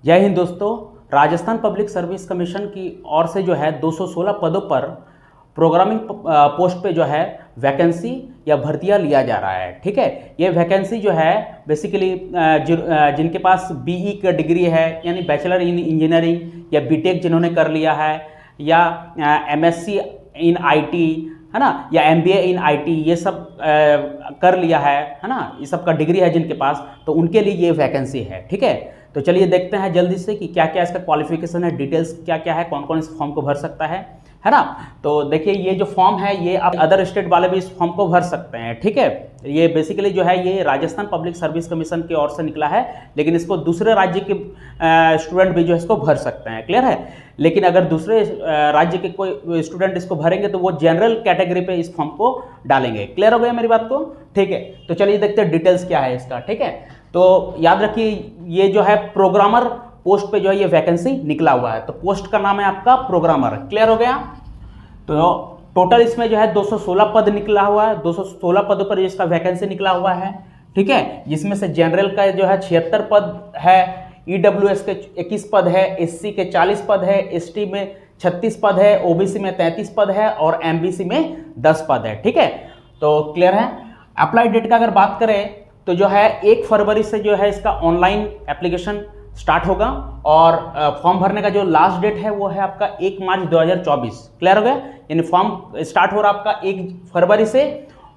जय हिंद दोस्तों। Rajasthan public service commission की ओर से जो है 216 पदों पर प्रोग्रामिंग पोस्ट पे जो है वैकेंसी या भर्तियां लिया जा रहा है। ठीक है, ये वैकेंसी जो है बेसिकली जिनके पास बीई का डिग्री है यानी बैचलर इन इंजीनियरिंग या बीटेक जिन्होंने कर लिया है या एमएससी इन आईटी है ना, या एमबीए इन आईटी ये सब कर लिया है ना, ये सब का डिग्री है जिनके पास, तो उनके लिए ये वैकेंसी है। ठीक है, तो चलिए देखते हैं जल्दी से कि क्या क्या इसका क्वालिफिकेशन है, डिटेल्स क्या क्या है, कौन कौन इस फॉर्म को भर सकता है ना। तो देखिए ये जो फॉर्म है ये आप अदर स्टेट वाले भी इस फॉर्म को भर सकते हैं। ठीक है, ये बेसिकली जो है ये राजस्थान पब्लिक सर्विस कमीशन की ओर से निकला है, लेकिन इसको दूसरे राज्य के स्टूडेंट भी जो है इसको भर सकते हैं। क्लियर है, लेकिन अगर दूसरे राज्य के कोई स्टूडेंट इसको भरेंगे तो वो जनरल कैटेगरी पे इस फॉर्म को डालेंगे। क्लियर हो गया मेरी बात को? ठीक है, तो चलिए देखते हैं डिटेल्स क्या है इसका। ठीक है, तो याद रखिए ये जो है प्रोग्रामर पोस्ट पे जो है ये वैकेंसी निकला हुआ है, तो पोस्ट का नाम है आपका प्रोग्रामर। क्लियर हो गया? तो टोटल इसमें जो है 216 पद निकला हुआ है, 216 पदों पर इसका वैकेंसी निकला हुआ है। ठीक है, जिसमें से जनरल का जो है 76 पद है, ईडब्ल्यूएस के 21 पद है, एससी के 40 पद है, एसटी में 36 पद है, ओबीसी में 33 पद है और एमबीसी में 10 पद है। ठीक है, तो क्लियर है। अप्लाई डेट का अगर बात करें तो जो है 1 फरवरी से जो है इसका ऑनलाइन एप्लीकेशन स्टार्ट होगा और फॉर्म भरने का जो लास्ट डेट है वो है आपका 1 मार्च 2024। क्लियर हो गया? यानी फॉर्म स्टार्ट हो रहा है आपका 1 फरवरी से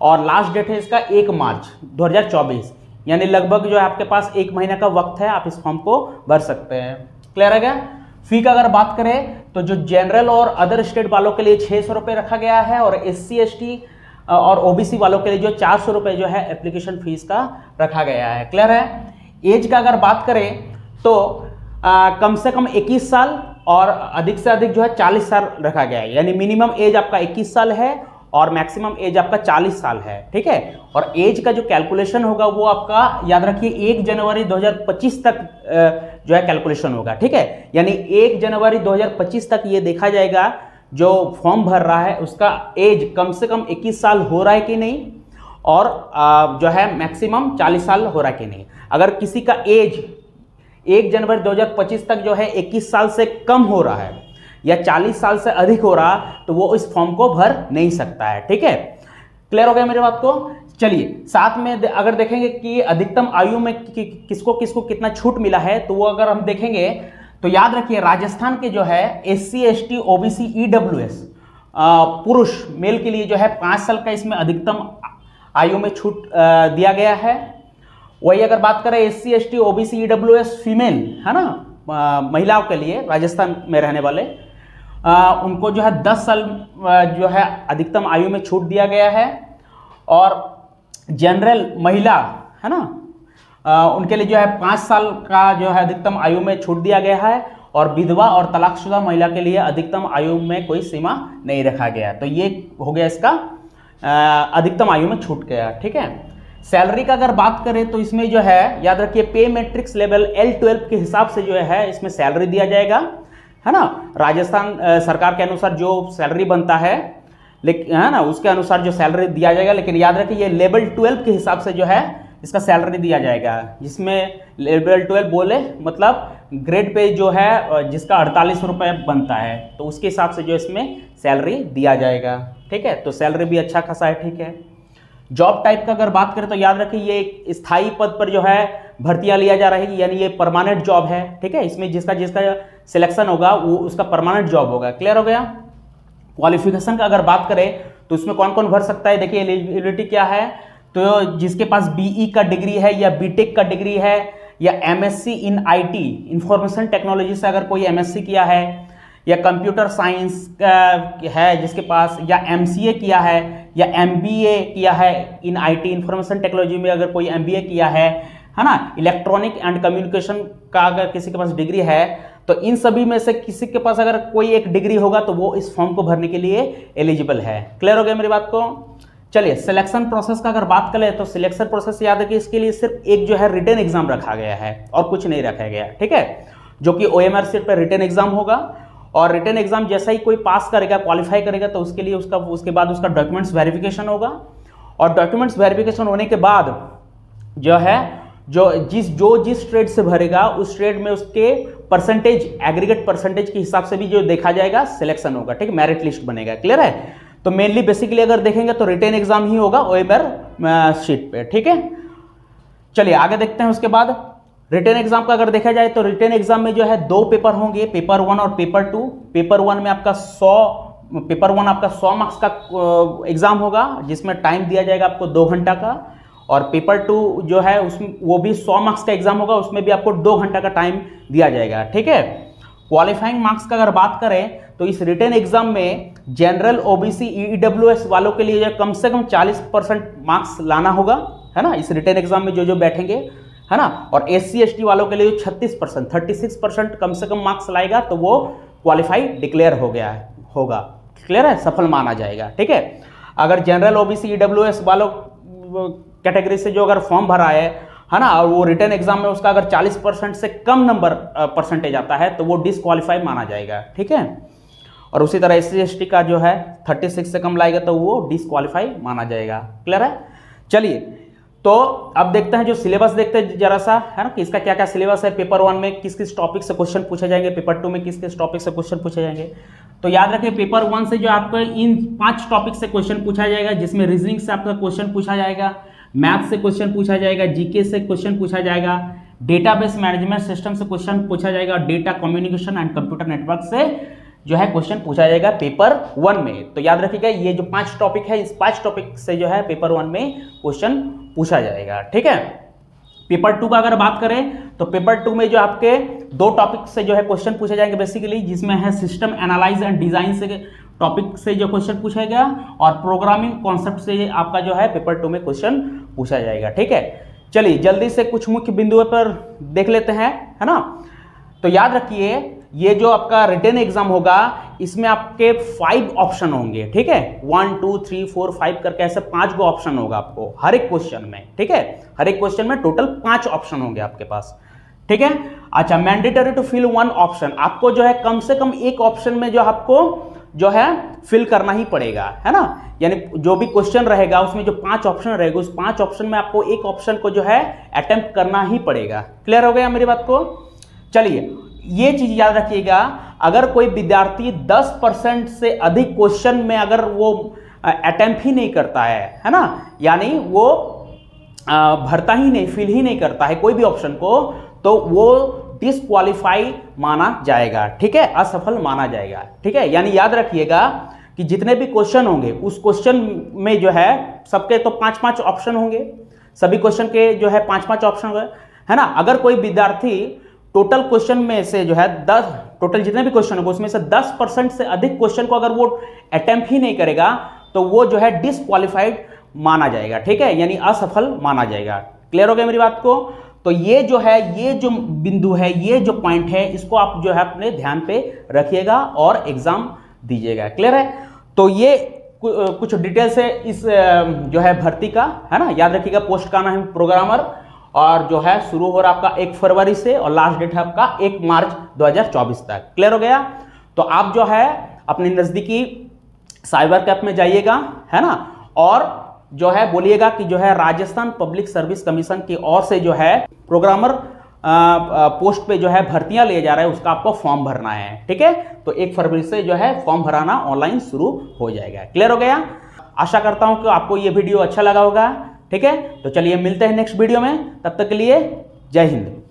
और लास्ट डेट है इसका 1 मार्च 2024, यानी लगभग जो है आपके पास 1 महीने का वक्त है, आप इस फॉर्म को भर सकते हैं। क्लियर है क्या? फी का अगर बात करें तो जो जनरल और अदर स्टेट वालों के लिए 600 रुपये रखा गया है और एससी एसटी और ओबीसी वालों के लिए जो 400 रुपये जो है एप्लीकेशन फीस का रखा गया है। क्लियर है? एज का अगर बात करें तो कम से कम 21 साल और अधिक से अधिक जो है 40 साल रखा गया है, यानी मिनिमम एज आपका 21 साल है और मैक्सिमम एज आपका 40 साल है। ठीक है, और एज का जो कैलकुलेशन होगा वो आपका याद रखिए 1 जनवरी 2025 तक जो है कैलकुलेशन होगा। ठीक है, यानी 1 जनवरी 2025 तक ये देखा जाएगा जो फॉर्म भर रहा है उसका एज कम से कम 21 साल हो रहा है कि नहीं और जो है मैक्सिमम 40 साल हो रहा है कि नहीं। अगर किसी का एज 1 जनवरी 2025 तक जो है 21 साल से कम हो रहा है या 40 साल से अधिक हो रहा तो वो इस फॉर्म को भर नहीं सकता है। ठीक है, क्लियर हो गया मेरी बात को? चलिए साथ में अगर देखेंगे कि अधिकतम आयु में किसको किसको कितना छूट मिला है, तो वो अगर हम देखेंगे तो याद रखिए राजस्थान के जो है एससी एसटी ओबीसी ईडब्ल्यूएस पुरुष मेल के लिए जो है 5 साल का इसमें अधिकतम आयु में छूट दिया गया है। वही अगर बात करें SC ST OBC EWS female है ना, महिलाओं के लिए राजस्थान में रहने वाले उनको जो है 10 साल जो है अधिकतम आयु में छूट दिया गया है और जनरल महिला है ना उनके लिए जो है 5 साल का जो है अधिकतम आयु में छूट दिया गया है और विधवा और तलाकशुदा महिला के लिए अधिकतम आयु में कोई सीमा नहीं रखा गया। तो ये हो गया इसका अधिकतम आयु में छूट गया। ठीक है, सैलरी का अगर बात करें तो इसमें जो है याद रखिए पे मैट्रिक्स लेवल L12 के हिसाब से जो है इसमें सैलरी दिया जाएगा है ना। राजस्थान सरकार के अनुसार जो सैलरी बनता है लेकिन है ना उसके अनुसार जो सैलरी दिया जाएगा, लेकिन याद रखिए ये लेवल 12 के हिसाब से जो है इसका सैलरी दिया जाएगा, जिसमें लेवल 12 बोले मतलब ग्रेड पे जो है जिसका 48 रुपये बनता है, तो उसके हिसाब से जो इसमें सैलरी दिया जाएगा। ठीक है, तो सैलरी भी अच्छा खासा है। ठीक है, जॉब टाइप का अगर बात करें तो याद रखिए ये एक स्थायी पद पर जो है भर्तियां लिया जा रही है, यानी ये परमानेंट जॉब है। ठीक है, इसमें जिसका जिसका सिलेक्शन होगा वो उसका परमानेंट जॉब होगा। क्लियर हो गया? क्वालिफिकेशन का अगर बात करें तो इसमें कौन कौन भर सकता है, देखिए एलिजिबिलिटी क्या है, तो जिसके पास बीई का डिग्री है या बीटेक का डिग्री है या MSc in IT information technology से अगर कोई एमएससी किया है या कंप्यूटर साइंस है जिसके पास, या एमसीए किया है या एमबीए किया है इन आईटी इंफॉर्मेशन टेक्नोलॉजी में अगर कोई एमबीए किया है ना, इलेक्ट्रॉनिक एंड कम्युनिकेशन का अगर किसी के पास डिग्री है, तो इन सभी में से किसी के पास अगर कोई एक डिग्री होगा तो वो इस फॉर्म को भरने के लिए एलिजिबल है। क्लियर हो गया मेरी बात को? चलिए सिलेक्शन प्रोसेस का अगर बात करें तो सिलेक्शन प्रोसेस याद है कि इसके लिए सिर्फ एक जो है रिटन एग्जाम रखा गया है और कुछ नहीं रखा गया। ठीक है, जो कि ओएमआर सीट पर रिटन एग्जाम होगा और रिटन एग्जाम जैसा ही कोई पास करेगा क्वालिफाई करेगा तो उसके लिए उसके बाद उसका डॉक्यूमेंट्स वेरिफिकेशन होगा और डॉक्यूमेंट्स वेरिफिकेशन होने के बाद जो है जिस ट्रेड से भरेगा उस ट्रेड में उसके परसेंटेज, एग्रीगेट परसेंटेज के हिसाब से भी जो देखा जाएगा सिलेक्शन होगा, ठीक है, मेरिट लिस्ट बनेगा। क्लियर है? तो मेनली बेसिकली अगर देखेंगे तो रिटेन एग्जाम ही होगा ओएमआर शीट पे, ठीक है। चलिए आगे देखते हैं। उसके बाद रिटेन एग्जाम का अगर देखा जाए तो रिटेन एग्जाम में जो है 2 पेपर होंगे, पेपर 1 और पेपर 2। पेपर 1 में आपका 100 मार्क्स का एग्जाम होगा, जिसमें टाइम दिया जाएगा आपको 2 घंटा का। और पेपर 2 जो है उसमें वो भी 100 मार्क्स का एग्जाम होगा, उसमें भी आपको 2 घंटा का टाइम दिया जाएगा, ठीक है। क्वालिफाइंग मार्क्स का अगर बात करें तो इस रिटेन एग्जाम में जनरल, ओबीसी, ईडब्ल्यूएस वालों के लिए कम से कम 40% मार्क्स लाना होगा, है ना, इस रिटेन एग्जाम में जो बैठेंगे, है ना। और एससी एसटी वालों के लिए 36% कम से कम मार्क्स लाएगा तो वो क्वालिफाई डिक्लेयर होगा। क्लियर है? सफल माना जाएगा, ठीक है। अगर जनरल, ओबीसी, ईडब्ल्यूएस वालों कैटेगरी से जो अगर फॉर्म भरा है ना, और वो रिटर्न एग्जाम में उसका अगर 40% से कम नंबर परसेंटेज आता है तो वो डिसक्वालीफाई माना जाएगा, ठीक है। और उसी तरह एससी एसटी का जो है 36 से कम लाएगा तो वो डिसक्वालीफाई माना जाएगा। क्लियर है? चलिए तो अब देखते हैं जो सिलेबस देखते हैं जरा सा, है ना, कि इसका क्या क्या सिलेबस है। पेपर 1 में किस किस टॉपिक से क्वेश्चन पूछे जाएंगे, पेपर 2 में किस किस टॉपिक से क्वेश्चन पूछे जाएंगे। तो याद रखिए पेपर 1 से जो आपको इन 5 टॉपिक से क्वेश्चन पूछा जाएगा, जिसमें रीजनिंग से आपका क्वेश्चन पूछा जाएगा, मैथ से क्वेश्चन पूछा जाएगा, जीके से क्वेश्चन पूछा जाएगा, डेटाबेस मैनेजमेंट सिस्टम से क्वेश्चन पूछा जाएगा, data communication and computer network से जो है क्वेश्चन पूछा जाएगा पेपर 1 में। तो याद रखिएगा ये जो 5 टॉपिक है, इस 5 टॉपिक से जो है पेपर 1 में क्वेश्चन पूछा जाएगा, ठीक है। पेपर 2 का अगर बात करें तो पेपर 2 में जो आपके 2 टॉपिक से जो है क्वेश्चन पूछे जाएंगे बेसिकली, जिसमें है सिस्टम एनालाइज एंड डिजाइन से टॉपिक से जो क्वेश्चन पूछा गया, और प्रोग्रामिंग कॉन्सेप्ट से आपका जो है पेपर 2 में क्वेश्चन पूछा जाएगा, ठीक है। चलिए जल्दी से कुछ मुख्य बिंदुओं पर देख लेते हैं, है ना। तो याद रखिए ये जो आपका रिटन एग्जाम होगा इसमें आपके 5 ऑप्शन होंगे, ठीक है। 1 2 3 4 5 करके ऐसे 5 गो ऑप्शन होगा आपको हर एक क्वेश्चन में, ठीक है। हर एक क्वेश्चन में टोटल 5 ऑप्शन होंगे आपके पास, ठीक है। अच्छा, मैंडेटरी टू फिल 1 ऑप्शन, आपको जो है कम से कम एक ऑप्शन में जो आपको जो है फिल करना ही पड़ेगा, है ना। यानी जो भी क्वेश्चन रहेगा उसमें जो 5 ऑप्शन रहेगा उस 5 ऑप्शन में आपको एक ऑप्शन को जो है अटेम्प्ट करना ही पड़ेगा। क्लियर हो गया मेरी बात को? चलिए ये चीज याद रखिएगा, अगर कोई विद्यार्थी 10% से अधिक क्वेश्चन में अगर वो अटेम्प्ट ही नहीं करता है ना, यानी वो भरता ही नहीं, फिल ही नहीं करता है कोई भी ऑप्शन को, तो वो डिसक्वालीफाई माना जाएगा, ठीक है, असफल माना जाएगा, ठीक है। यानी याद रखिएगा कि जितने भी क्वेश्चन होंगे उस क्वेश्चन में जो है सबके तो 5-5 ऑप्शन होंगे, सभी क्वेश्चन के जो है 5-5 ऑप्शन होंगे, है ना। अगर कोई विद्यार्थी टोटल क्वेश्चन में से जो है 10, टोटल जितने भी क्वेश्चन होंगे उसमें से 10% से अधिक क्वेश्चन को अगर वो अटेम्प्ट ही नहीं करेगा तो वो जो है डिसक्वालीफाइड माना जाएगा, ठीक है, यानी असफल माना जाएगा। क्लियर हो गया मेरी बात को? तो ये जो है, ये जो बिंदु है, ये जो पॉइंट है, इसको आप जो है अपने ध्यान पे रखिएगा और एग्जाम दीजिएगा। क्लियर है? तो ये कुछ डिटेल से इस जो है भर्ती का, है ना। याद रखिएगा पोस्ट का नाम है प्रोग्रामर, और जो है शुरू हो रहा है आपका 1 फरवरी से और लास्ट डेट है आपका 1 मार्च 2024 तक। क्लियर हो गया? तो आप जो है अपनी नजदीकी साइबर कैफ में जाइएगा, है ना, और जो है बोलिएगा कि जो है राजस्थान पब्लिक सर्विस कमीशन की ओर से जो है प्रोग्रामर पोस्ट पे जो है भर्तियां ले जा रहा है, उसका आपको फॉर्म भरना है, ठीक है। तो 1 फरवरी से जो है फॉर्म भराना ऑनलाइन शुरू हो जाएगा। क्लियर हो गया? आशा करता हूं कि आपको ये वीडियो अच्छा लगा होगा, ठीक है। तो चलिए मिलते हैं नेक्स्ट वीडियो में, तब तक के लिए जय हिंद।